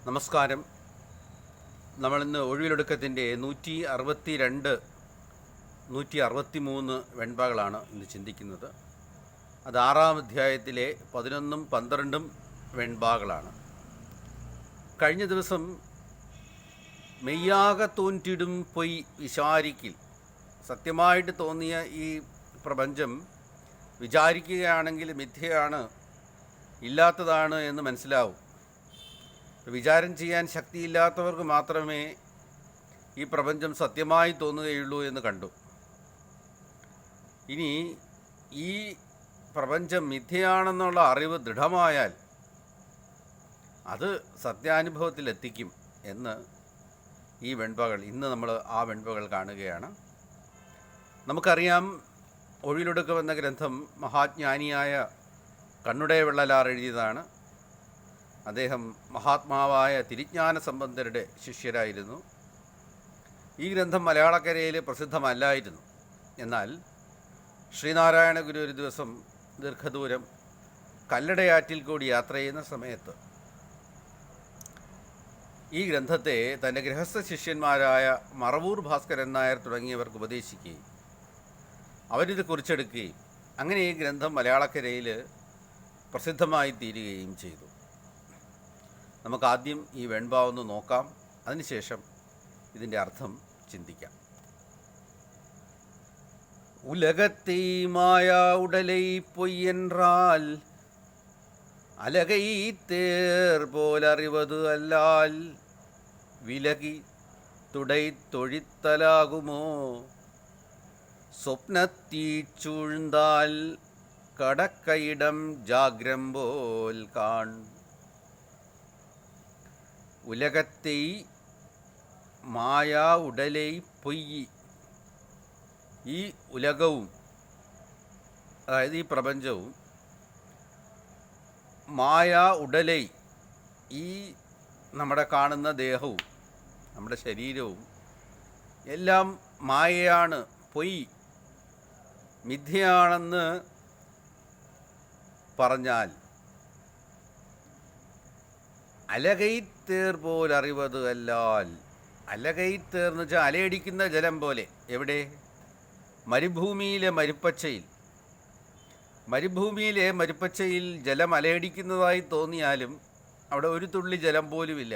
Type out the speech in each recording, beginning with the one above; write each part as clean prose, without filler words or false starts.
നമസ്കാരം. നമ്മളിന്ന് ഒഴിവിലൊടുക്കത്തിൻ്റെ 162 163 വെൺപകളാണ് ഇന്ന് ചിന്തിക്കുന്നത്. അത് 6-ാം അധ്യായത്തിലെ 11ഉം 12ഉം വെൺപാകളാണ്. കഴിഞ്ഞ ദിവസം മെയ്യാക തോന്നിടും പൊയ് വിചാരിക്കിൽ, സത്യമായിട്ട് തോന്നിയ ഈ പ്രപഞ്ചം വിചാരിക്കുകയാണെങ്കിൽ മിഥ്യയാണ്, ഇല്ലാത്തതാണ് എന്ന് മനസ്സിലാവും. വിചാരം ചെയ്യാൻ ശക്തിയില്ലാത്തവർക്ക് മാത്രമേ ഈ പ്രപഞ്ചം സത്യമായി തോന്നുകയുള്ളൂ എന്ന് കണ്ടു. ഇനി ഈ പ്രപഞ്ചം മിഥ്യയാണെന്നുള്ള അറിവ് ദൃഢമായാൽ അത് സത്യാനുഭവത്തിലെത്തിക്കും എന്ന് ഈ വെൺപകൾ, ഇന്ന് നമ്മൾ ആ വെൺപകൾ കാണുകയാണ്. നമുക്കറിയാം, ഒഴിലൊടുക്കം എന്ന ഗ്രന്ഥം മഹാജ്ഞാനിയായ കണ്ണുടയ വെള്ളലാർ എഴുതിയതാണ്. അദ്ദേഹം മഹാത്മാവായ തിരുജ്ഞാന സംബന്ധരുടെ ശിഷ്യരായിരുന്നു. ഈ ഗ്രന്ഥം മലയാളക്കരയിൽ പ്രസിദ്ധമല്ലായിരുന്നു. എന്നാൽ ശ്രീനാരായണ ഗുരു ഒരു ദിവസം ദീർഘദൂരം കല്ലടയാറ്റിൽ കൂടി യാത്ര ചെയ്യുന്ന സമയത്ത് ഈ ഗ്രന്ഥത്തെ തൻ്റെ ഗൃഹസ്ഥ ശിഷ്യന്മാരായ മറവൂർ ഭാസ്കരൻ നായർ തുടങ്ങിയവർക്ക് ഉപദേശിക്കുകയും അവരിത് കുറിച്ചെടുക്കുകയും അങ്ങനെ ഈ ഗ്രന്ഥം മലയാളക്കരയിൽ പ്രസിദ്ധമായി തീരുകയും ചെയ്തു. നമുക്കാദ്യം ഈ വെൺപാവൊന്ന് നോക്കാം, അതിനുശേഷം ഇതിൻ്റെ അർത്ഥം ചിന്തിക്കാം. ഉലകത്തെ മായാ ഉടലൈ പൊയ്യൻറാൽ അലകൈ തേർ പോലറിവത് അല്ലാൽ വിലകി തുടൈ തൊഴിത്തലാകുമോ സ്വപ്നത്തീ ചൂഴ്ந்தாൽ കടക്കയിടം ജാഗ്രം പോൽ കാൺ. ഉലകത്തെ മായാ ഉടലൈ പൊയ്യി, ഈ ഉലകവും അതായത് ഈ പ്രപഞ്ചവും മായാ ഉടലൈ, ഈ നമ്മുടെ കാണുന്ന ദേഹവും നമ്മുടെ ശരീരവും എല്ലാം മായയാണ്, പൊയ്, മിഥ്യയാണെന്ന് പറഞ്ഞാൽ അലകൈത്തേർ പോലറിവത് അല്ലാൽ. അലകൈത്തേർ എന്ന് വെച്ചാൽ അലയടിക്കുന്ന ജലം പോലെ. എവിടെ? മരുഭൂമിയിലെ മരുപ്പച്ചയിൽ. മരുഭൂമിയിലെ മരുപ്പച്ചയിൽ ജലം അലയടിക്കുന്നതായി തോന്നിയാലും അവിടെ ഒരു തുള്ളി ജലം പോലുമില്ല.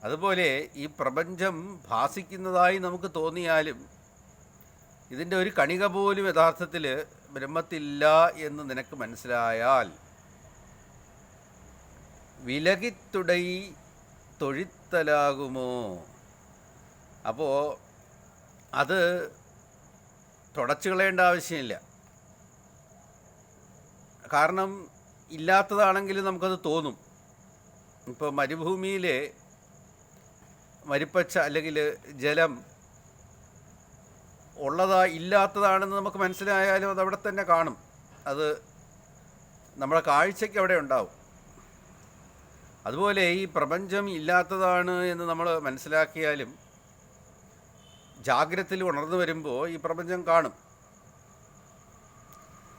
അതുപോലെ ഈ പ്രപഞ്ചം ഭാസിക്കുന്നതായി നമുക്ക് തോന്നിയാലും ഇതിൻ്റെ ഒരു കണിക പോലും യഥാർത്ഥത്തിൽ ബ്രഹ്മത്തില്ല എന്ന് നിനക്ക് മനസ്സിലായാൽ വിലകിത്തുടൈ തൊഴിത്തലാകുമോ. അപ്പോൾ അത് തുടച്ചു കളയേണ്ട ആവശ്യമില്ല. കാരണം ഇല്ലാത്തതാണെങ്കിൽ നമുക്കത് തോന്നും. ഇപ്പോൾ മരുഭൂമിയിലെ മരുപ്പച്ച അല്ലെങ്കിൽ ജലം ഇല്ലാത്തതാണെന്ന് നമുക്ക് മനസ്സിലായാലും അത് അവിടെ തന്നെ കാണും. അത് നമ്മുടെ കാഴ്ചയ്ക്ക് അവിടെ ഉണ്ടാവും. അതുപോലെ ഈ പ്രപഞ്ചം ഇല്ലാത്തതാണ് എന്ന് നമ്മൾ മനസ്സിലാക്കിയാലും ജാഗ്രതയിൽ ഉണർന്നു വരുമ്പോൾ ഈ പ്രപഞ്ചം കാണും.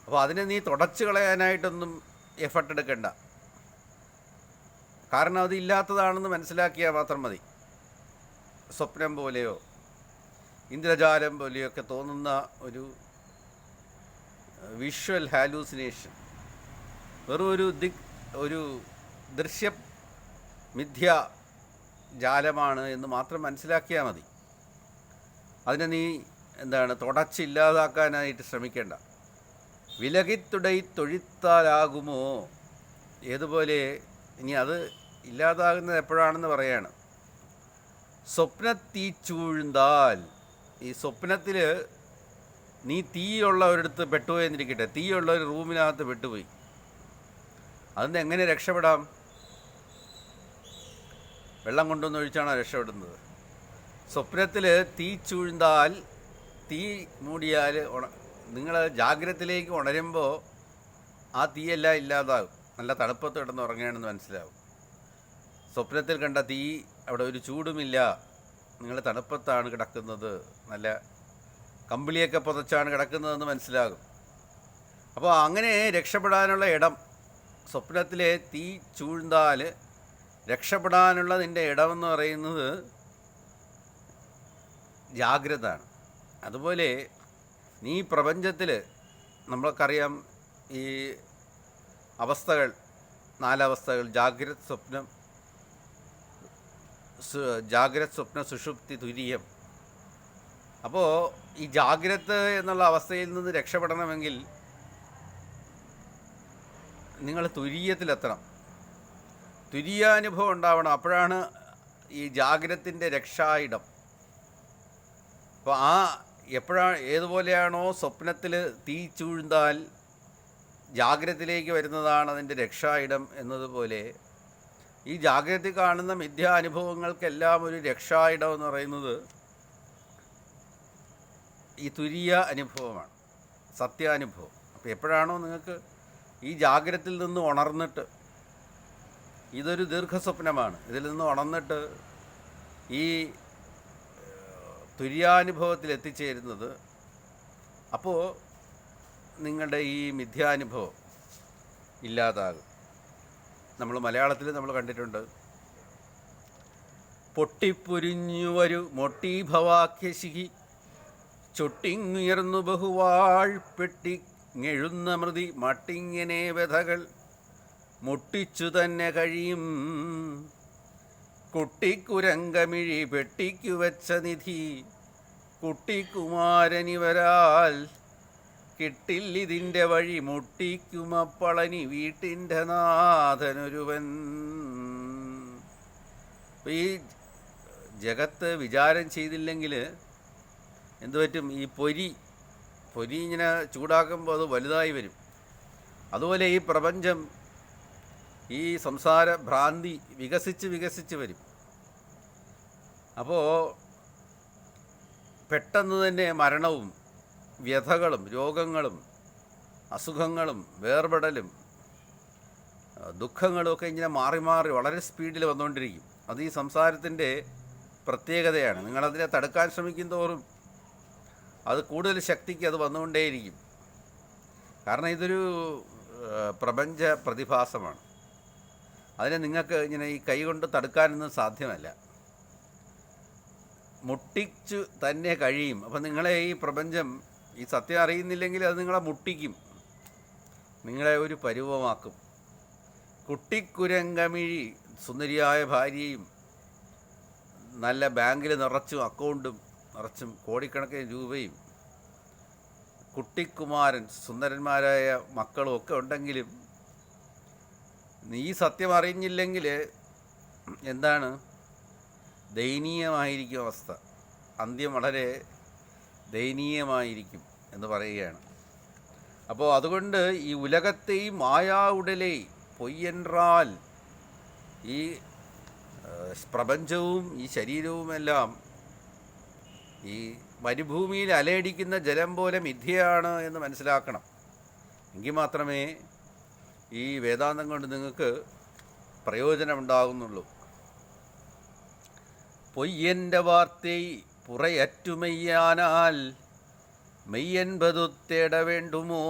അപ്പോൾ അതിനെ നീ തുടച്ചു കളയാനായിട്ടൊന്നും എഫർട്ട് എടുക്കണ്ട. കാരണം അത് ഇല്ലാത്തതാണെന്ന് മനസ്സിലാക്കിയാൽ മാത്രം മതി. സ്വപ്നം പോലെയോ ഇന്ദ്രജാലം പോലെയോ ഒക്കെ തോന്നുന്ന ഒരു വിഷ്വൽ ഹാലൂസിനേഷൻ, വെറും ഒരു ദൃശ്യ മിഥ്യ ജാലമാണ് എന്ന് മാത്രം മനസ്സിലാക്കിയാൽ മതി. അതിനെ നീ തുടച്ചില്ലാതാക്കാനായിട്ട് ശ്രമിക്കേണ്ട. വിലകിത്തുടൈ തൊഴിത്താലാകുമോ, ഏതുപോലെ ഇനി അത് ഇല്ലാതാകുന്നത് എപ്പോഴാണെന്ന് പറയാണ്. സ്വപ്നത്തീ ചൂഴ്ந்தாൽ, ഈ സ്വപ്നത്തിൽ നീ തീയുള്ള ഒരിടത്ത് പെട്ടുപോയെന്നിരിക്കട്ടെ, തീയുള്ള ഒരു റൂമിനകത്ത് പെട്ടുപോയി. അതിന് എങ്ങനെ രക്ഷപ്പെടാം? വെള്ളം കൊണ്ടൊന്ന് ഒഴിച്ചാണോ രക്ഷപ്പെടുന്നത്? സ്വപ്നത്തിൽ തീ ചൂഴ്ந்தாൽ, തീ മൂടിയാൽ നിങ്ങൾ ജാഗ്രതയിലേക്ക് ഉണരുമ്പോൾ ആ തീയെല്ലാം ഇല്ലാതാകും. നല്ല തണുപ്പത്ത് കിടന്ന് ഉറങ്ങുകയാണെന്ന് മനസ്സിലാവും. സ്വപ്നത്തിൽ കണ്ട തീ അവിടെ ഒരു ചൂടുമില്ല, നിങ്ങൾ തണുപ്പത്താണ് കിടക്കുന്നത്, നല്ല കമ്പിളിയൊക്കെ പുതച്ചാണ് കിടക്കുന്നതെന്ന് മനസ്സിലാകും. അപ്പോൾ അങ്ങനെ രക്ഷപ്പെടാനുള്ള ഇടം, സ്വപ്നത്തിലെ തീ ചൂഴ്ന്നാൽ രക്ഷപ്പെടാനുള്ളതിൻ്റെ ഇടമെന്ന് പറയുന്നത് ജാഗ്രത ആണ്. അതുപോലെ നീ പ്രപഞ്ചത്തിൽ നമ്മൾക്കറിയാം ഈ അവസ്ഥകൾ, 4 അവസ്ഥകൾ: ജാഗ്രത് സ്വപ്ന സുഷുപ്തി തുരീയം. അപ്പോൾ ഈ ജാഗ്രത് എന്നുള്ള അവസ്ഥയിൽ നിന്ന് രക്ഷപ്പെടണമെങ്കിൽ നിങ്ങൾ തുരീയത്തിലെത്തണം, തുരീയാനുഭവം ഉണ്ടാവണം. അപ്പോഴാണ് ഈ ജാഗ്രത്തിൻ്റെ രക്ഷായിടം. അപ്പോൾ ഏതുപോലെയാണോ സ്വപ്നത്തിൽ തീ ചൂഴ്ന്താൽ ജാഗ്രതയിലേക്ക് വരുന്നതാണ് അതിൻ്റെ രക്ഷായിടം എന്നതുപോലെ ഈ ജാഗ്രത കാണുന്ന മിഥ്യാനുഭവങ്ങൾക്കെല്ലാം ഒരു രക്ഷായിടം എന്ന് പറയുന്നത് ഈ തുരീയ അനുഭവമാണ്, സത്യാനുഭവം. അപ്പോൾ എപ്പോഴാണോ നിങ്ങൾക്ക് ഈ ജാഗ്രതയിൽ നിന്ന് ഉണർന്നിട്ട്, ഇതൊരു ദീർഘസ്വപ്നമാണ്, ഇതിൽ നിന്ന് ഉണർന്നിട്ട് ഈ തുര്യാനുഭവത്തിൽ എത്തിച്ചേരുന്നത്, അപ്പോൾ നിങ്ങളുടെ ഈ മിഥ്യാനുഭവം ഇല്ലാതാകും. നമ്മൾ മലയാളത്തിൽ നമ്മൾ കണ്ടിട്ടുണ്ട്, പൊട്ടിപ്പൊരിഞ്ഞുവരു മൊട്ടീഭവാഖ്യശിഖി ചൊട്ടിങ്ങുയർന്നു ബഹുവാഴ്പ്പെട്ടി ഞെഴുന്ന മൃതി മട്ടിങ്ങനെ വ്യഥകൾ മുട്ടിച്ചു തന്നെ കഴിയും കുട്ടിക്കുരങ്കമിഴി പെട്ടിക്കു വെച്ച നിധി കുട്ടിക്കുമാരനിവരാൽ കിട്ടില്ലിതിൻ്റെ വഴി മുട്ടിക്കുമപ്പളനി വീട്ടിൻ്റെ നാഥനൊരുവൻ. ഈ ജഗത്ത് വിചാരം ചെയ്തില്ലെങ്കിൽ എന്തു പറ്റും? ഈ പൊരി ഇങ്ങനെ ചൂടാക്കുമ്പോൾ അത് വലുതായി വരും. അതുപോലെ ഈ പ്രപഞ്ചം, ഈ സംസാര ഭ്രാന്തി വികസിച്ച് വരും. അപ്പോൾ പെട്ടെന്ന് തന്നെ മരണവും വ്യഥകളും രോഗങ്ങളും അസുഖങ്ങളും വേർപെടലും ദുഃഖങ്ങളുമൊക്കെ ഇങ്ങനെ മാറി വളരെ സ്പീഡിൽ വന്നുകൊണ്ടിരിക്കും. അത് ഈ സംസാരത്തിൻ്റെ പ്രത്യേകതയാണ്. നിങ്ങളതിനെ തടുക്കാൻ ശ്രമിക്കും തോറും അത് കൂടുതൽ ശക്തിക്ക് അത് വന്നുകൊണ്ടേയിരിക്കും. കാരണം ഇതൊരു പ്രപഞ്ച പ്രതിഭാസമാണ്. അതിനെ നിങ്ങൾക്ക് ഇങ്ങനെ ഈ കൈ കൊണ്ട് തടുക്കാനൊന്നും സാധ്യമല്ല. മുട്ടിച്ചു തന്നെ കഴിയും. അപ്പം നിങ്ങളെ ഈ പ്രപഞ്ചം, ഈ സത്യം അറിയുന്നില്ലെങ്കിൽ അത് നിങ്ങളെ മുട്ടിക്കും, നിങ്ങളെ ഒരു പരുവമാക്കും. കുട്ടിക്കുരങ്കമിഴി, സുന്ദരിയായ ഭാര്യയും നല്ല ബാങ്കിൽ അക്കൗണ്ടും നിറച്ചും കോടിക്കണക്കിന് രൂപയും കുട്ടിക്കുമാരൻ, സുന്ദരന്മാരായ മക്കളും ഒക്കെ ഉണ്ടെങ്കിലും നീ സത്യം അറിഞ്ഞില്ലെങ്കിൽ എന്താണ്? ദയനീയമായിരിക്കും അവസ്ഥ, അന്ത്യം വളരെ ദയനീയമായിരിക്കും എന്ന് പറയുകയാണ്. അപ്പോൾ അതുകൊണ്ട് ഈ ഉലകത്തെയും മായാ ഉടലേ പൊയ്യൻറാൽ, ഈ പ്രപഞ്ചവും ഈ ശരീരവുമെല്ലാം ഈ മരുഭൂമിയിൽ അലയടിക്കുന്ന ജലം പോലെ മിഥ്യയാണ് എന്ന് മനസ്സിലാക്കണം. എങ്കിൽ മാത്രമേ ഈ വേദാന്തം കൊണ്ട് നിങ്ങൾക്ക് പ്രയോജനമുണ്ടാകുന്നുള്ളൂ. പൊയ്യൻ്റെ വാർത്തൈ പുറയറ്റുമെയ്യാനാൽ മെയ്യൻപതു തേട വേണ്ടുമോ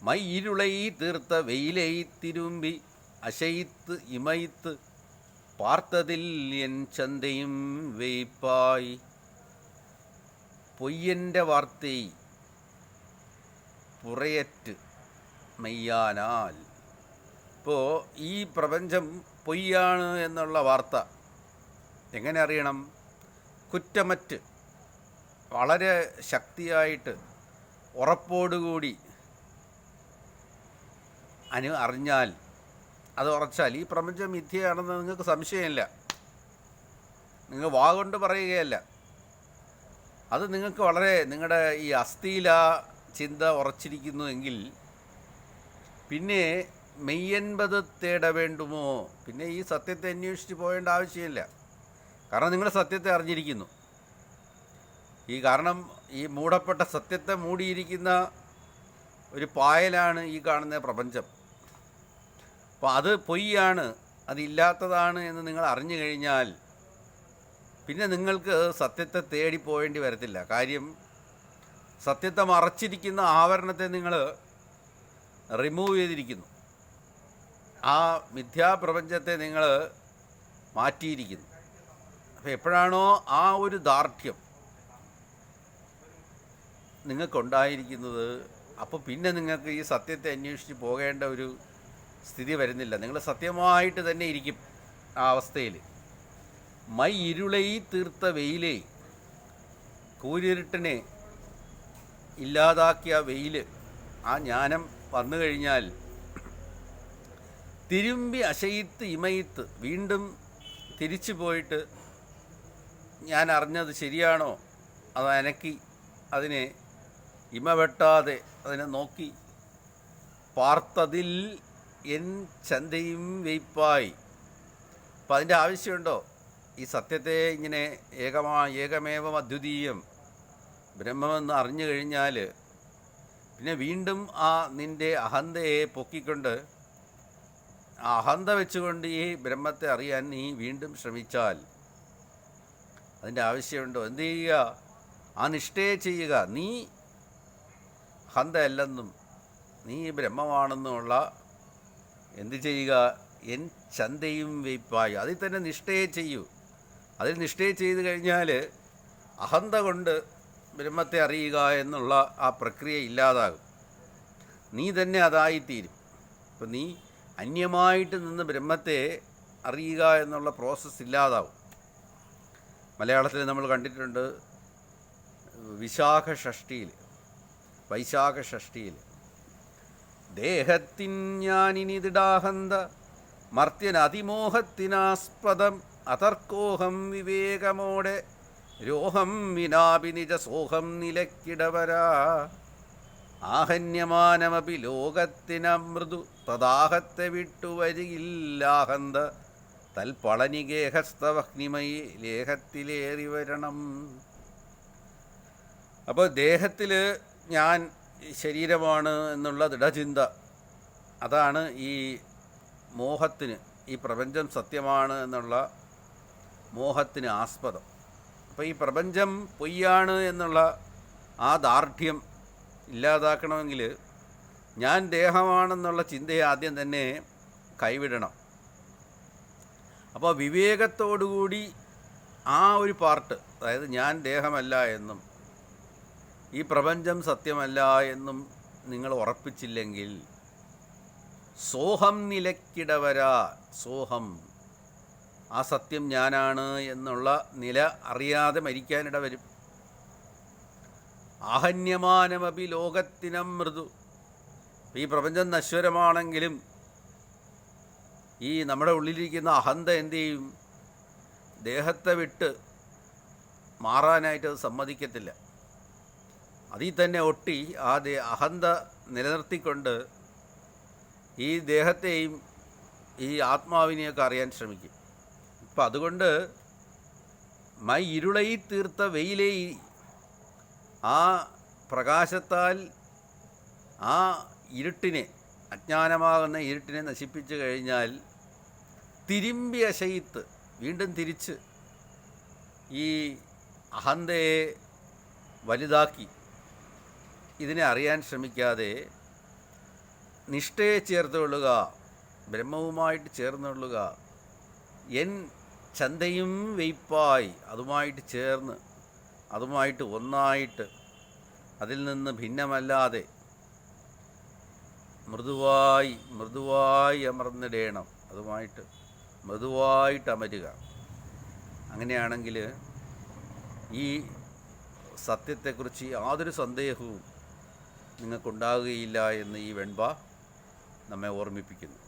മയ്യിരുളൈ തീർത്ത വെയിലൈ തിരുമ്പി അശയിത്ത് ഇമയിത്ത് പാർത്തതിൽ എൻ ചന്തയും വെയ്പ്പായി. പൊയ്യൻ്റെ വാർത്തൈ പുറയറ്റ് മെയ്യാനാൽ. ഇപ്പോൾ ഈ പ്രപഞ്ചം പൊയ്യാണ് എന്നുള്ള വാർത്ത എങ്ങനെ അറിയണം? കുറ്റമറ്റ് വളരെ ശക്തിയായിട്ട് ഉറപ്പോടുകൂടി അറിഞ്ഞാൽ, അത് ഉറച്ചാൽ ഈ പ്രപഞ്ചം മിഥ്യയാണെന്ന് നിങ്ങൾക്ക് സംശയമില്ല. നിങ്ങൾ വാഗൊണ്ട് പറയുകയല്ല, അത് നിങ്ങൾക്ക് വളരെ നിങ്ങളുടെ ഈ അസ്ഥിയിൽ ആ ചിന്ത ഉറച്ചിരിക്കുന്നുവെങ്കിൽ പിന്നെ മെയ്യൻപത് തേട വേണ്ടുമോ, പിന്നെ ഈ സത്യത്തെ അന്വേഷിച്ച് പോകേണ്ട ആവശ്യമില്ല. കാരണം നിങ്ങൾ സത്യത്തെ അറിഞ്ഞിരിക്കുന്നു. കാരണം ഈ മൂടപ്പെട്ട സത്യത്തെ മൂടിയിരിക്കുന്ന ഒരു പായലാണ് ഈ കാണുന്ന പ്രപഞ്ചം. അപ്പോൾ അത് പൊയ്യാണ്, അതില്ലാത്തതാണ് എന്ന് നിങ്ങൾ അറിഞ്ഞു കഴിഞ്ഞാൽ പിന്നെ നിങ്ങൾക്ക് സത്യത്തെ തേടി പോകേണ്ടി വരത്തില്ല. കാര്യം സത്യത്തെ മറച്ചിരിക്കുന്ന ആവരണത്തെ നിങ്ങൾ റിമൂവ് ചെയ്തിരിക്കുന്നു. ആ മിഥ്യാപ്രപഞ്ചത്തെ നിങ്ങൾ മാറ്റിയിരിക്കുന്നു. അപ്പോൾ എപ്പോഴാണോ ആ ഒരു ദാർഢ്യം നിങ്ങൾക്കുണ്ടായിരിക്കുന്നത്, അപ്പോൾ പിന്നെ നിങ്ങൾക്ക് ഈ സത്യത്തെ അന്വേഷിച്ച് പോകേണ്ട ഒരു സ്ഥിതി വരുന്നില്ല. നിങ്ങൾ സത്യമായിട്ട് തന്നെ ഇരിക്കും ആ അവസ്ഥയിൽ. മൈ ഇരുളൈ തീർത്ത വെയിലേ, കൂരിരുട്ടിനെ ഇല്ലാതാക്കിയ വെയിൽ, ആ ജ്ഞാനം വന്നു കഴിഞ്ഞാൽ തിരുമ്പി അശയിത്ത് ഇമയിത്ത്, വീണ്ടും തിരിച്ചു പോയിട്ട് ഞാൻ അറിഞ്ഞത് ശരിയാണോ അത് അനക്കി അതിനെ ഇമവെട്ടാതെ അതിനെ നോക്കി പാർത്തതിൽ എൻ ചന്തയും വെയ്പ്പായി. അപ്പം അതിൻ്റെ ആവശ്യമുണ്ടോ? ഈ സത്യത്തെ ഇങ്ങനെ ഏകമേവം അദ്വിതീയം ബ്രഹ്മമെന്ന് അറിഞ്ഞു കഴിഞ്ഞാൽ പിന്നെ വീണ്ടും ആ നിൻ്റെ അഹന്തയെ പൊക്കിക്കൊണ്ട് ആ അഹന്ത വെച്ചുകൊണ്ട് ഈ ബ്രഹ്മത്തെ അറിയാൻ നീ വീണ്ടും ശ്രമിച്ചാൽ അതിൻ്റെ ആവശ്യമുണ്ടോ? എന്ത് ചെയ്യുക? ആ നിഷ്ഠയെ ചെയ്യുക. നീ അഹന്തയല്ലെന്നും നീ ബ്രഹ്മമാണെന്നുമുള്ള എന്ത് ചെയ്യുക? എൻ ചന്തയും വെയ്പ്പായി, അതിൽ തന്നെ നിഷ്ഠയെ ചെയ്യൂ. അതിൽ നിഷ്ഠയെ ചെയ്ത് കഴിഞ്ഞാൽ അഹന്ത കൊണ്ട് ബ്രഹ്മത്തെ അറിയുക എന്നുള്ള ആ പ്രക്രിയ ഇല്ലാതാകും. നീ തന്നെ അതായിത്തീരും. ഇപ്പം നീ അന്യമായിട്ട് നിന്ന് ബ്രഹ്മത്തെ അറിയുക എന്നുള്ള പ്രോസസ്സ് ഇല്ലാതാവും. മലയാളത്തിൽ നമ്മൾ കണ്ടിട്ടുണ്ട്, വൈശാഖ ഷഷ്ടിയിൽ ദേഹത്തിൻ ഞാനിനിതിടാഹന്ത മർത്യൻ അതിമോഹത്തിനാസ്പദം അതർക്കോഹം വിവേകമോടെ രോഹം വിനാപിനിജ സോഹം നിലക്കിടവരാ ആഹന്യമാനമപി ലോകത്തിനമൃദു തദാഹത്തെ വിട്ടുവരികില്ലാഹന്ത തൽപ്പളനിഗേഹസ്തവഹ്നിമയി ലേഹത്തിലേറി വരണം. അപ്പോൾ ദേഹത്തിൽ ഞാൻ ശരീരമാണ് എന്നുള്ള ദൃഢചിന്ത, അതാണ് ഈ മോഹത്തിന്, ഈ പ്രപഞ്ചം സത്യമാണ് എന്നുള്ള മോഹത്തിന് ആസ്പദം. അപ്പോൾ ഈ പ്രപഞ്ചം പൊയ്യാണ് എന്നുള്ള ആ ദാർഢ്യം ഇല്ലാതാക്കണമെങ്കിൽ ഞാൻ ദേഹമാണെന്നുള്ള ചിന്തയെ ആദ്യം തന്നെ കൈവിടണം. അപ്പോൾ വിവേകത്തോടുകൂടി ആ ഒരു പാർട്ട്, അതായത് ഞാൻ ദേഹമല്ല എന്നും ഈ പ്രപഞ്ചം സത്യമല്ല എന്നും നിങ്ങൾ ഉറപ്പിച്ചില്ലെങ്കിൽ സോഹം നിലക്കിടവരാ, സോഹം ആ സത്യം ഞാനാണ് എന്നുള്ള നില അറിയാതെ മരിക്കാനിട വരും. ആഹന്യമാനമപി ലോകത്തിനം മൃദു, ഈ പ്രപഞ്ചം നശ്വരമാണെങ്കിലും ഈ നമ്മുടെ ഉള്ളിലിരിക്കുന്ന അഹന്ത എന്തു ചെയ്യും? ദേഹത്തെ വിട്ട് മാറാനായിട്ട് അത് സമ്മതിക്കത്തില്ല. അതിൽ തന്നെ ഒട്ടി ആ അഹന്ത നിലനിർത്തിക്കൊണ്ട് ഈ ദേഹത്തെയും ഈ ആത്മാവിനെയൊക്കെ അറിയാൻ ശ്രമിക്കും. ഇപ്പം അതുകൊണ്ട് മൈ ഇരുളൈ തീർത്ത വെയിലേ, ആ പ്രകാശത്താൽ ആ ഇരുട്ടിനെ, അജ്ഞാനമാകുന്ന ഇരുട്ടിനെ നശിപ്പിച്ചു കഴിഞ്ഞാൽ തിരുമ്പി അശയിത്ത്, വീണ്ടും തിരിച്ച് ഈ അഹന്തയെ വലുതാക്കി ഇതിനെ അറിയാൻ ശ്രമിക്കാതെ നിഷ്ഠയെ ചേർത്തുകൊള്ളുക, ബ്രഹ്മവുമായിട്ട് ചേർന്നുകൊള്ളുക. എൻ ചന്തയും വെയ്പ്പായി, അതുമായിട്ട് ചേർന്ന്, അതുമായിട്ട് ഒന്നായിട്ട്, അതിൽ നിന്ന് ഭിന്നമല്ലാതെ മൃദുവായി അമർന്നിടേണം. അതുമായിട്ട് മൃദുവായിട്ട് അമരുക. അങ്ങനെയാണെങ്കിൽ ഈ സത്യത്തെക്കുറിച്ച് യാതൊരു സന്ദേഹവും നിങ്ങൾക്കുണ്ടാകുകയില്ല എന്ന് ഈ വെൺപ നമ്മെ ഓർമ്മിപ്പിക്കുന്നു.